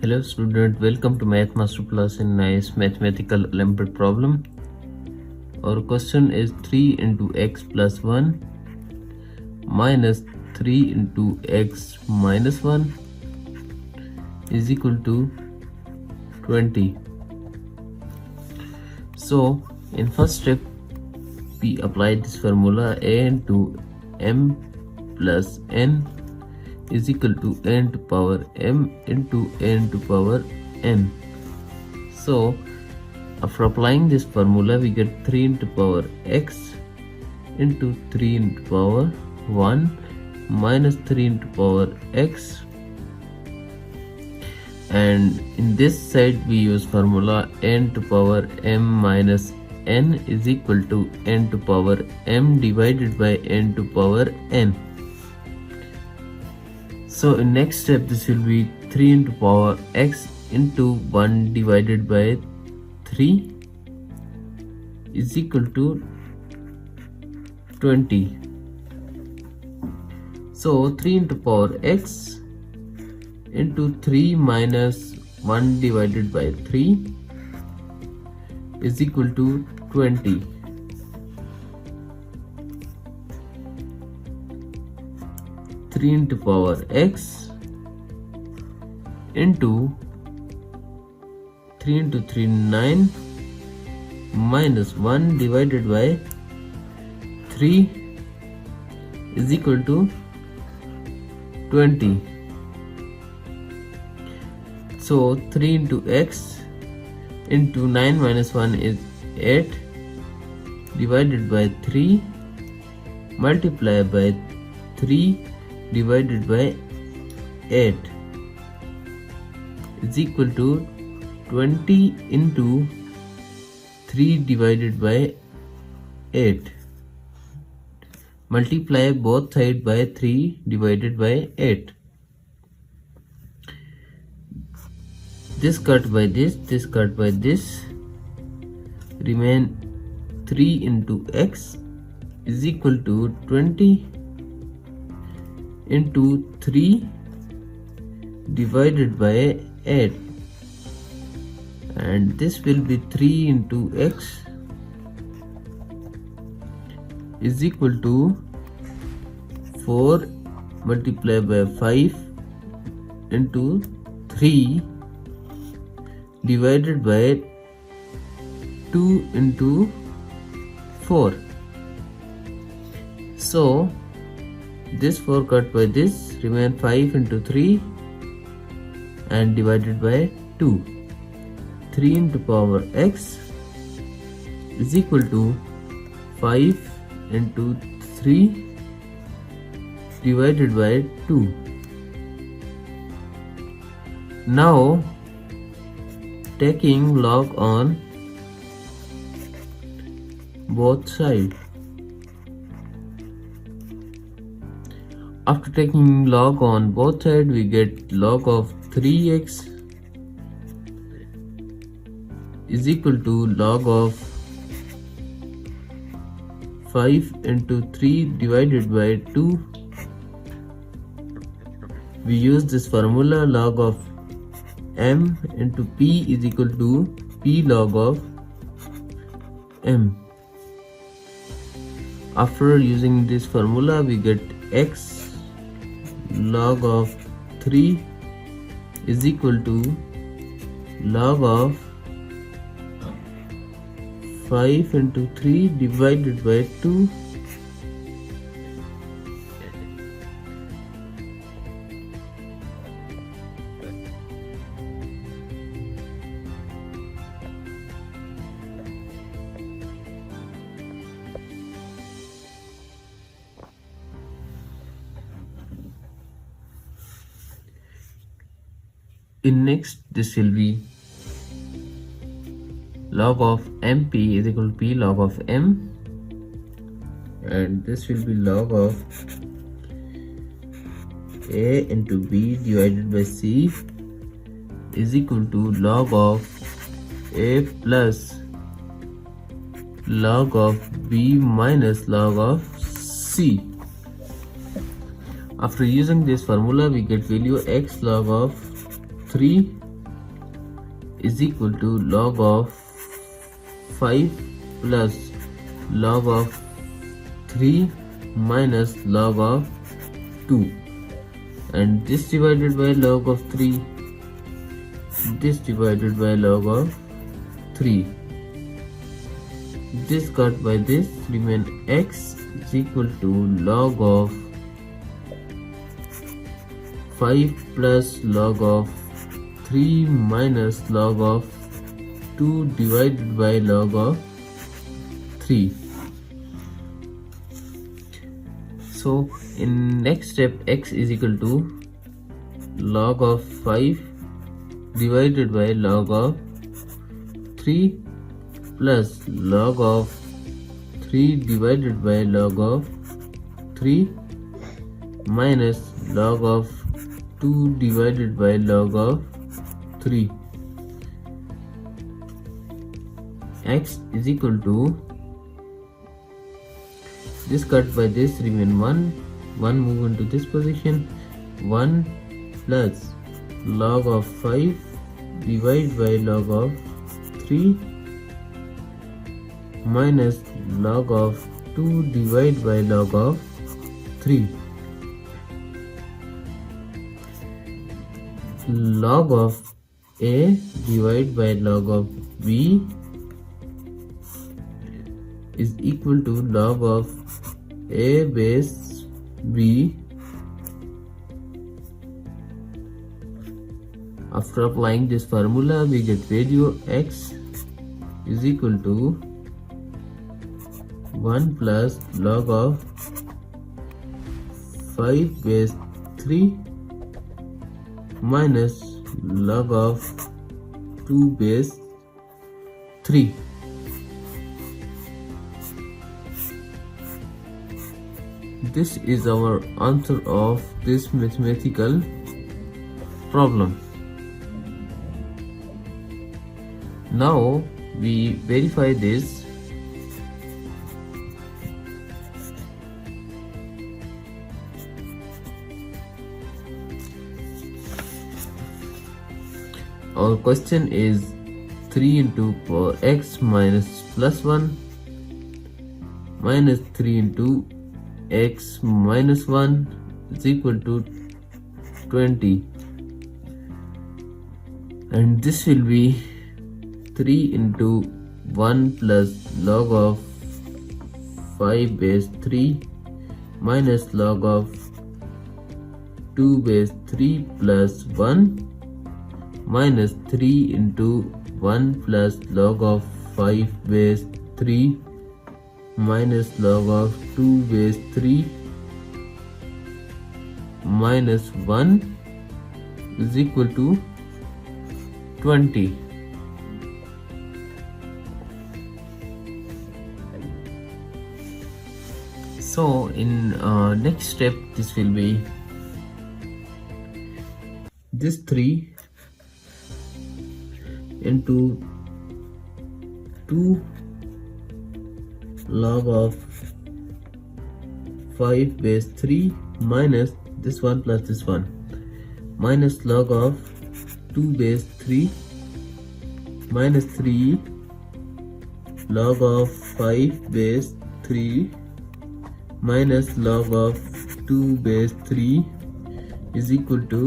Hello student, welcome to Math Master Class in nice mathematical Olympiad problem. Our question is 3 into x plus 1 minus 3 into x minus 1 is equal to 20. So in first step we apply this formula a into m plus n is equal to n to power m into n to power n. So after applying this formula we get 3 into power x into 3 into power 1 minus 3 into power x, and in this side we use formula n to power m minus n is equal to n to power m divided by n to power n. So in next step this will be 3 into power x into 1 divided by 3 is equal to 20. So 3 into power x into 3 minus 1 divided by 3 is equal to 20. Three into power x into 3 into 3 9 minus 1 divided by 3 is equal to 20. So 3 into x into 9 minus 1 is 8 divided by 3 multiply by 3 divided by 8 is equal to 20 into 3 divided by 8. Multiply both sides by 3 divided by 8. This cut by this cut by this, remain 3 into x is equal to 20 into 3 divided by 8, and this will be 3 into x is equal to 4 multiplied by 5 into 3 divided by 2 into 4. So this 4 cut by this, remain 5 into 3 and divided by 2. 3 into power x is equal to 5 into 3 divided by 2. Now taking log on both sides. After taking log on both sides, we get log of 3x is equal to log of 5 into 3 divided by 2. We use this formula log of m into p is equal to p log of m. After using this formula we get x log of 3 is equal to log of 5 into 3 divided by 2 . In next this will be log of mp is equal to p log of m, and this will be log of a into b divided by c is equal to log of a plus log of b minus log of c. After using this formula we get value x log of 3 is equal to log of 5 plus log of 3 minus log of 2, and this divided by log of 3, this divided by log of 3, this cut by this remain x is equal to log of 5 plus log of 3 minus log of 2 divided by log of 3. So in next step, x is equal to log of 5 divided by log of 3 plus log of 3 divided by log of 3 minus log of 2 divided by log of 3. X is equal to, this cut by this remain 1 move into this position, 1 plus log of 5 divided by log of 3 minus log of 2 divided by log of 3. Log of a divided by log of b is equal to log of a base b. After applying this formula, we get value x is equal to 1 plus log of 5 base 3 minus log of 2 base 3. This is our answer of this mathematical problem. Now we verify this. Our question is 3 into power x minus plus 1 minus 3 into x minus 1 is equal to 20, and this will be 3 into 1 plus log of 5 base 3 minus log of 2 base 3 plus 1 minus 3 into 1 plus log of 5 base 3 minus log of 2 base 3 minus 1 is equal to 20. So in next step, this will be this 3 into 2 log of 5 base 3 minus this 1 plus this 1 minus log of 2 base 3 minus 3 log of 5 base 3 minus log of 2 base 3 is equal to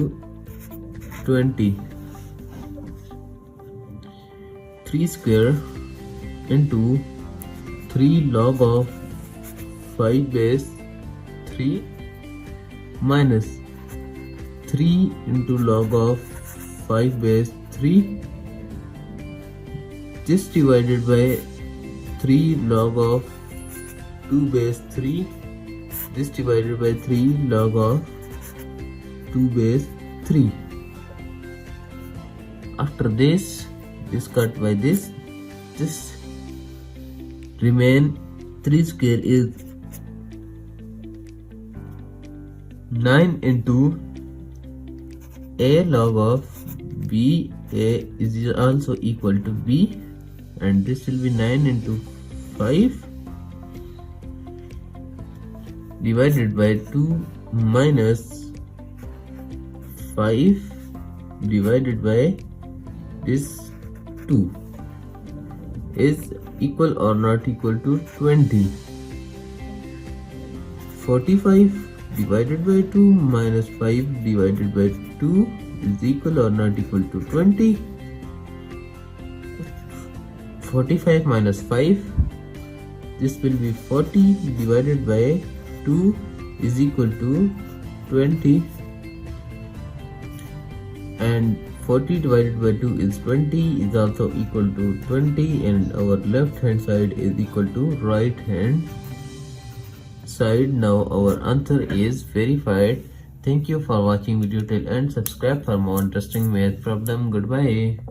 20. 3 square into 3 log of 5 base 3 minus 3 into log of 5 base 3, this divided by 3 log of 2 base 3, this divided by 3 log of 2 base 3. After this cut by this remain 3 square is 9 into a log of b. A is also equal to b, and this will be 9 into 5 divided by 2 minus 5 divided by this 2 is equal or not equal to 20. 45 divided by 2 minus 5 divided by 2 is equal or not equal to 20. 45 minus 5, this will be 40 divided by 2 is equal to 20, and 40 divided by 2 is 20 is also equal to 20, and our left hand side is equal to right hand side. Now our answer is verified. Thank you for watching video till end. Subscribe for more interesting math problem. Goodbye.